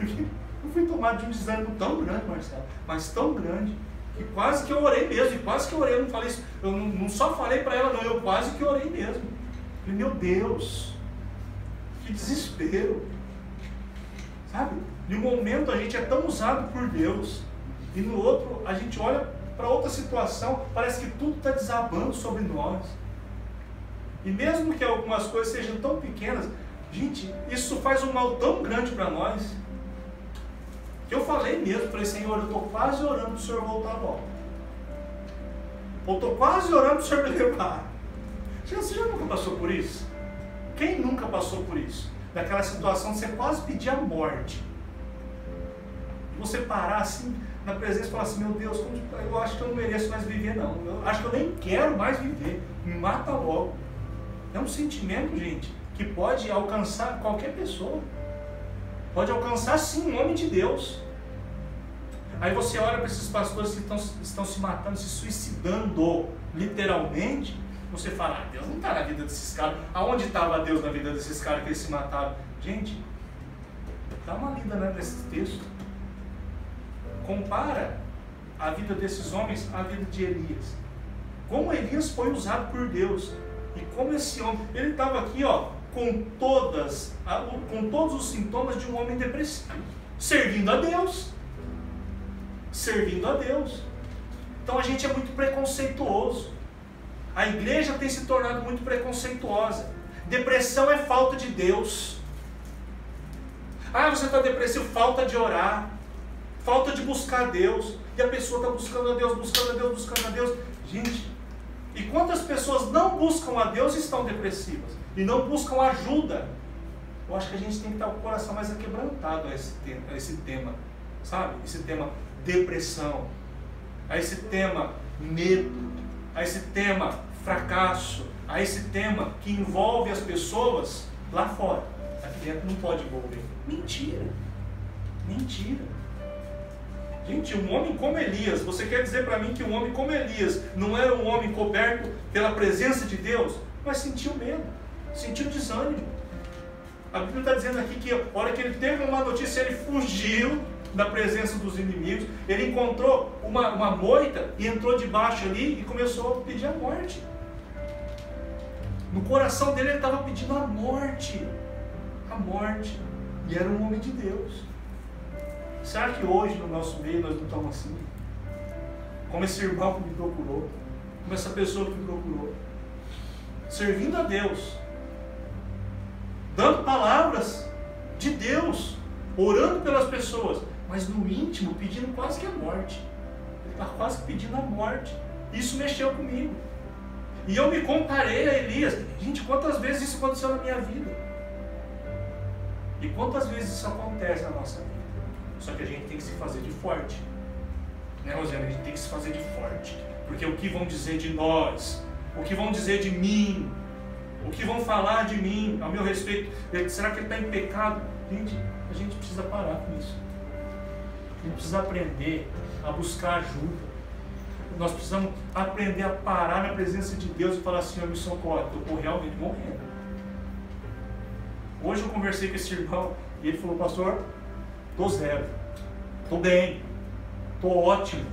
Porque eu fui tomado de um desânimo tão grande, Marcelo, mas tão grande, que quase que eu orei mesmo, e quase que eu orei, eu não falei isso, eu não só falei para ela não, eu quase que orei mesmo. Falei, meu Deus, que desespero, sabe? Em um momento a gente é tão usado por Deus, e no outro a gente olha para outra situação, parece que tudo está desabando sobre nós. E mesmo que algumas coisas sejam tão pequenas, gente, isso faz um mal tão grande para nós, que eu falei mesmo, falei, Senhor, eu estou quase orando para o Senhor voltar logo. Ou estou quase orando para o Senhor me levar. Você já nunca passou por isso? Quem nunca passou por isso? Daquela situação de você quase pedir a morte. Você parar assim, na presença e falar assim, meu Deus, eu acho que eu não mereço mais viver não. Eu acho que eu nem quero mais viver. Me mata logo. É um sentimento, gente, que pode alcançar qualquer pessoa. Pode alcançar sim um homem de Deus. Aí você olha para esses pastores que estão se matando, se suicidando, literalmente. Você fala, Deus não está na vida desses caras. Aonde estava Deus na vida desses caras que eles se mataram? Gente, dá uma lida, né, nesse texto. Compara a vida desses homens à vida de Elias. Como Elias foi usado por Deus. E como esse homem, ele estava aqui, ó, com todos os sintomas de um homem depressivo, servindo a Deus. Servindo a Deus. Então a gente é muito preconceituoso. A igreja tem se tornado muito preconceituosa. Depressão é falta de Deus. Ah, você está depressivo, falta de orar, falta de buscar Deus. E a pessoa está buscando a Deus, buscando a Deus, buscando a Deus. Gente, e quantas pessoas não buscam a Deus e estão depressivas? E não buscam ajuda? Eu acho que a gente tem que estar com o coração mais aquebrantado a esse tema, sabe? Esse tema depressão, a esse tema medo, a esse tema fracasso, a esse tema que envolve as pessoas lá fora. Aqui dentro não pode envolver. Mentira. Mentira. Gente, um homem como Elias, você quer dizer para mim que um homem como Elias não era um homem coberto pela presença de Deus? Mas sentiu medo, sentiu desânimo. A Bíblia está dizendo aqui que a hora que ele teve uma notícia, ele fugiu da presença dos inimigos, ele encontrou uma moita e entrou debaixo ali e começou a pedir a morte. No coração dele ele estava pedindo a morte. A morte. E era um homem de Deus. Será que hoje no nosso meio nós não estamos assim? Como esse irmão que me procurou, como essa pessoa que me procurou, servindo a Deus, dando palavras de Deus, orando pelas pessoas, mas no íntimo pedindo quase que a morte. Ele está quase pedindo a morte. Isso mexeu comigo. E eu me comparei a Elias. Gente, quantas vezes isso aconteceu na minha vida? E quantas vezes isso acontece na nossa vida? Só que a gente tem que se fazer de forte. Né, Rosiane? A gente tem que se fazer de forte. Porque o que vão dizer de nós? O que vão dizer de mim? O que vão falar de mim, ao meu respeito? Será que ele está em pecado? Gente, a gente precisa parar com isso. A gente precisa aprender a buscar ajuda. Nós precisamos aprender a parar na presença de Deus e falar, Senhor, me socorre, estou realmente morrendo. Hoje eu conversei com esse irmão e ele falou, pastor, estou zero, estou bem, estou ótimo,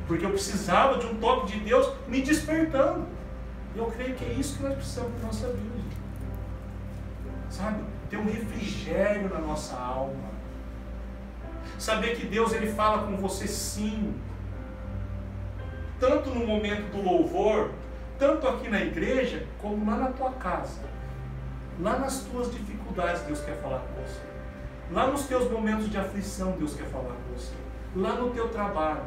porque eu precisava de um toque de Deus me despertando. E eu creio que é isso que nós precisamos na nossa vida. Sabe? Ter um refrigério na nossa alma. Saber que Deus ele fala com você sim. Tanto no momento do louvor, tanto aqui na igreja, como lá na tua casa. Lá nas tuas dificuldades Deus quer falar com você. Lá nos teus momentos de aflição Deus quer falar com você. Lá no teu trabalho.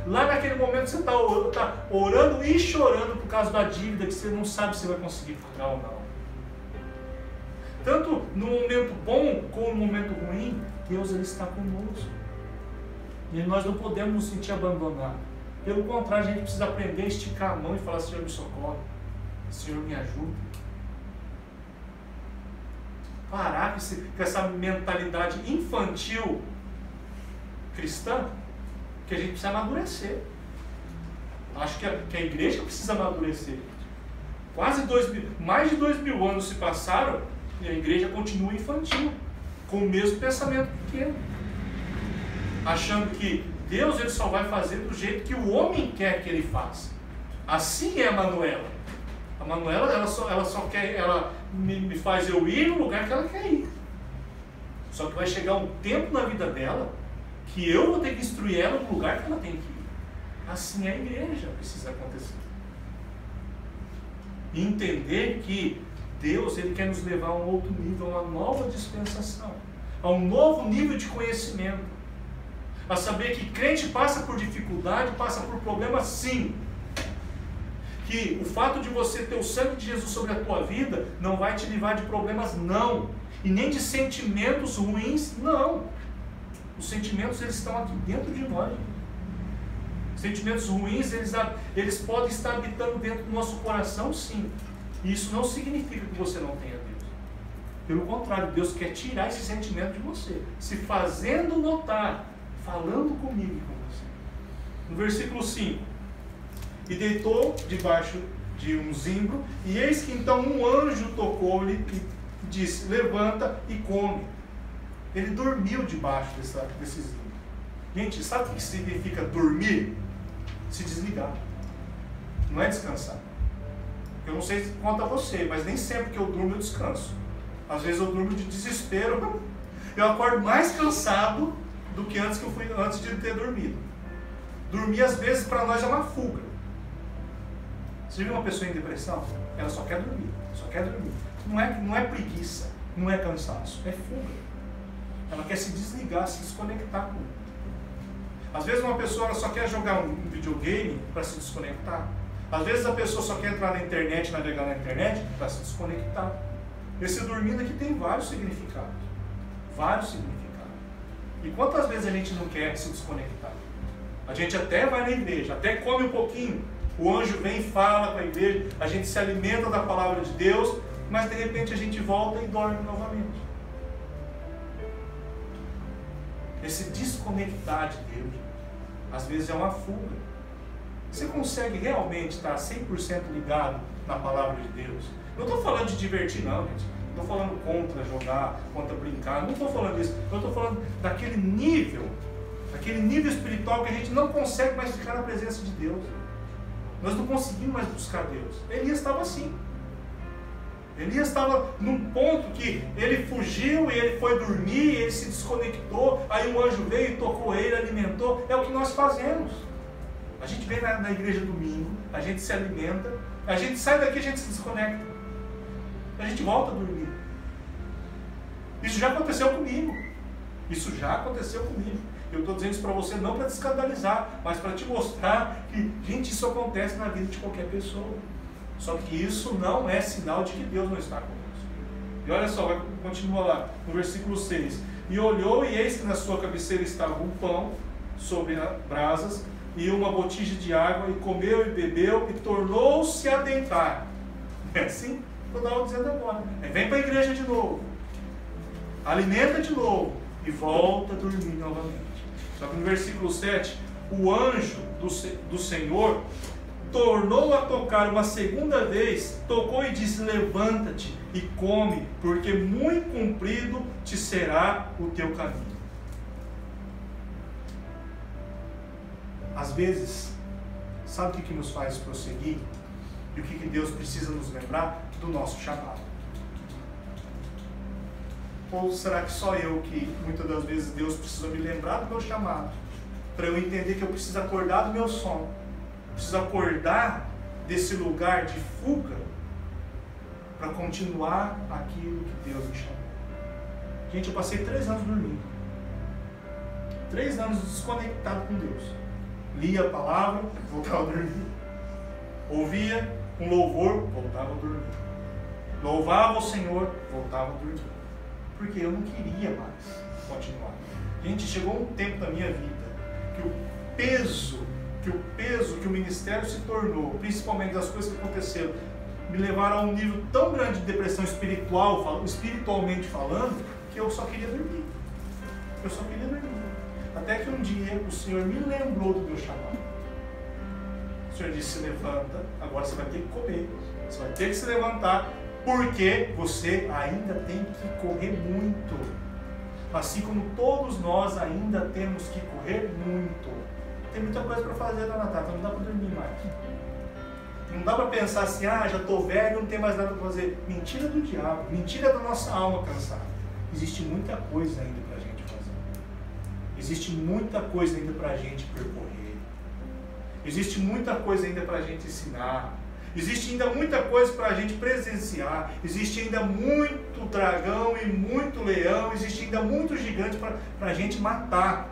Lá naquele momento você está orando e chorando por causa da dívida que você não sabe se vai conseguir pagar ou não. Tanto no momento bom como no momento ruim, Deus ele está conosco. E nós não podemos nos sentir abandonados. Pelo contrário, a gente precisa aprender a esticar a mão e falar, Senhor, me socorre. Senhor, me ajuda. Parar com essa mentalidade infantil cristã, que a gente precisa amadurecer. Acho que a igreja precisa amadurecer. Mais de 2000 anos se passaram e a igreja continua infantil. com o mesmo pensamento pequeno, achando que Deus ele só vai fazer do jeito que o homem quer que ele faça. Assim é a Manuela. A Manuela ela só quer, ela me faz eu ir no lugar que ela quer ir. Só que vai chegar um tempo na vida dela que eu vou ter que instruir ela no lugar que ela tem que ir. Assim a igreja precisa acontecer. E entender que Deus ele quer nos levar a um outro nível, a uma nova dispensação, a um novo nível de conhecimento. A saber que crente passa por dificuldade, passa por problemas, sim. Que o fato de você ter o sangue de Jesus sobre a tua vida não vai te livrar de problemas, não. E nem de sentimentos ruins, não. Os sentimentos eles estão aqui dentro de nós. Sentimentos ruins eles podem estar habitando dentro do nosso coração, sim. E isso não significa que você não tenha Deus. Pelo contrário, Deus quer tirar esse sentimento de você, se fazendo notar, falando comigo e com você. No versículo 5: e deitou debaixo de um zimbro, e eis que então um anjo tocou-lhe e disse: levanta e come. Ele dormiu debaixo desse zimbro. Gente, sabe o que significa dormir? Se desligar. Não é descansar. Eu não sei quanto a você, mas nem sempre que eu durmo eu descanso. Às vezes eu durmo de desespero. Eu acordo mais cansado do que antes de ter dormido. Dormir às vezes para nós é uma fuga. Você viu uma pessoa em depressão? Ela só quer dormir, só quer dormir. Não é preguiça, não é cansaço, é fuga. Ela quer se desligar, se desconectar com ele. Às vezes uma pessoa ela só quer jogar um videogame para se desconectar. Às vezes a pessoa só quer entrar na internet, navegar na internet para se desconectar. Esse dormindo aqui tem vários significados. Vários significados. E quantas vezes a gente não quer se desconectar? A gente até vai na igreja, até come um pouquinho. O anjo vem e fala com a igreja, a gente se alimenta da palavra de Deus, mas de repente a gente volta e dorme novamente. Esse desconectar de Deus, às vezes é uma fuga. Você consegue realmente estar 100% ligado na palavra de Deus? Não estou falando de divertir não, gente. Não estou falando contra jogar, contra brincar, não estou falando disso. Eu estou falando daquele nível espiritual que a gente não consegue mais ficar na presença de Deus. Nós não conseguimos mais buscar Deus. Elias estava assim. Elias estava num ponto que ele fugiu e ele foi dormir, ele se desconectou, aí o anjo veio e tocou ele, alimentou. É o que nós fazemos. A gente vem na igreja domingo, a gente se alimenta, a gente sai daqui e a gente se desconecta. A gente volta a dormir. Isso já aconteceu comigo. Isso já aconteceu comigo. Eu estou dizendo isso para você não para te escandalizar, mas para te mostrar que, gente, isso acontece na vida de qualquer pessoa. Só que isso não é sinal de que Deus não está conosco. E olha só, continua lá, no versículo 6. E olhou, e eis que na sua cabeceira estava um pão sobre brasas e uma botija de água, e comeu e bebeu, e tornou-se a deitar. É assim que eu estava dizendo agora. Vem para a igreja de novo, alimenta de novo, e volta a dormir novamente. Só que no versículo 7, o anjo do Senhor tornou a tocar uma segunda vez, tocou e disse: levanta-te e come, porque muito comprido te será o teu caminho. Às vezes, sabe o que nos faz prosseguir? E o que Deus precisa nos lembrar? Do nosso chamado. Ou será que só eu que muitas das vezes Deus precisa me lembrar do meu chamado, para eu entender que eu preciso acordar do meu sono, preciso acordar desse lugar de fuga para continuar aquilo que Deus me chamou. Gente, eu passei 3 anos dormindo, 3 anos desconectado com Deus. Lia a palavra, voltava a dormir. Ouvia um louvor, voltava a dormir. Louvava o Senhor, voltava a dormir. Porque eu não queria mais continuar. Gente, chegou um tempo da minha vida que o peso que o ministério se tornou, principalmente das coisas que aconteceram, me levaram a um nível tão grande de depressão espiritualmente falando, que eu só queria dormir. Eu só queria dormir. Até que um dia o Senhor me lembrou do meu chamado. O Senhor disse: levanta, agora você vai ter que comer, você vai ter que se levantar, porque você ainda tem que correr muito. assim como todos nós ainda temos que correr muito. Tem muita coisa para fazer, dona Tata, não dá para dormir mais. Não dá para pensar assim, já estou velho, não tem mais nada para fazer. Mentira do diabo, mentira da nossa alma cansada. Existe muita coisa ainda para a gente fazer. Existe muita coisa ainda para a gente percorrer. Existe muita coisa ainda para a gente ensinar. Existe ainda muita coisa para a gente presenciar. Existe ainda muito dragão e muito leão. Existe ainda muito gigante para a gente matar.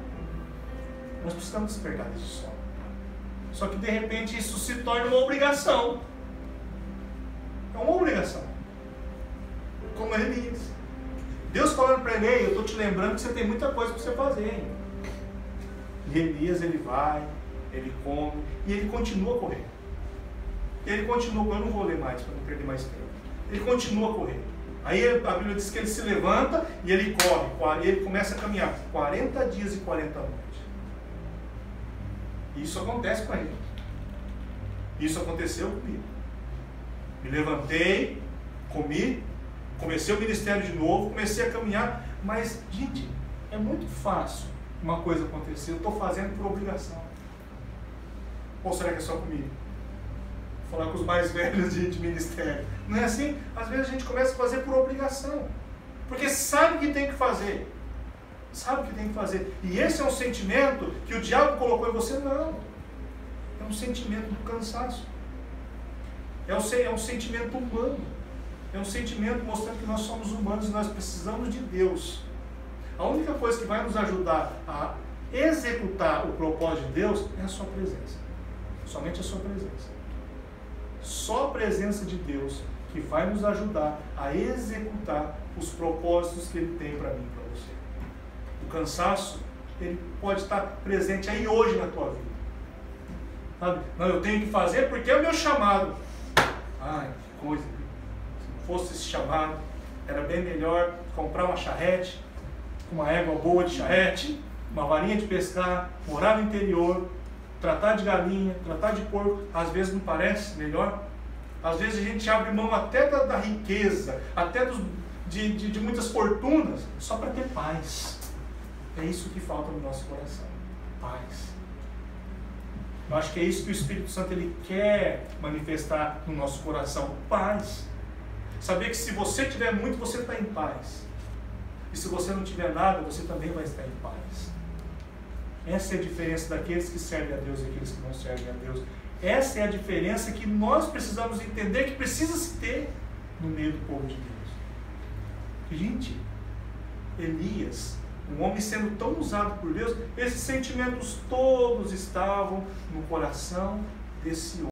Nós precisamos despertar desse sono. Só que de repente isso se torna uma obrigação. É uma obrigação. Como Elias. Deus falando para ele, eu estou te lembrando que você tem muita coisa para você fazer. E Elias, ele vai, ele come, e ele continua correndo. Ele continua correndo, eu não vou ler mais para não perder mais tempo. Ele continua correndo. Aí a Bíblia diz que ele se levanta e ele corre, e ele começa a caminhar 40 dias e 40 noites. Isso acontece com a gente. Isso aconteceu comigo. Me levantei, comi, comecei o ministério de novo, comecei a caminhar, mas, gente, é muito fácil uma coisa acontecer. Eu estou fazendo por obrigação. Ou será que é só comigo? Vou falar com os mais velhos de ministério. Não é assim? Às vezes a gente começa a fazer por obrigação. Porque sabe que tem que fazer. Sabe o que tem que fazer. E esse é um sentimento que o diabo colocou em você? Não. É um sentimento do cansaço. É um sentimento humano. É um sentimento mostrando que nós somos humanos e nós precisamos de Deus. A única coisa que vai nos ajudar a executar o propósito de Deus é a sua presença. Somente a sua presença. Só a presença de Deus que vai nos ajudar a executar os propósitos que Ele tem para mim e para você. O cansaço, ele pode estar presente aí hoje na tua vida. Sabe? Não, eu tenho que fazer porque é o meu chamado. Ai, que coisa. Se não fosse esse chamado, era bem melhor comprar uma charrete, uma égua boa de charrete, uma varinha de pescar, morar no interior, tratar de galinha, tratar de porco. Às vezes não parece melhor? Às vezes a gente abre mão até da riqueza, até de muitas fortunas, só para ter paz. É isso que falta no nosso coração. Paz. Eu acho que é isso que o Espírito Santo ele quer manifestar no nosso coração. Paz. Saber que se você tiver muito, você está em paz. E se você não tiver nada, você também vai estar em paz. Essa é a diferença daqueles que servem a Deus e aqueles que não servem a Deus. Essa é a diferença que nós precisamos entender, que precisa se ter no meio do povo de Deus. Gente, Elias, um homem sendo tão usado por Deus, esses sentimentos todos estavam no coração desse homem.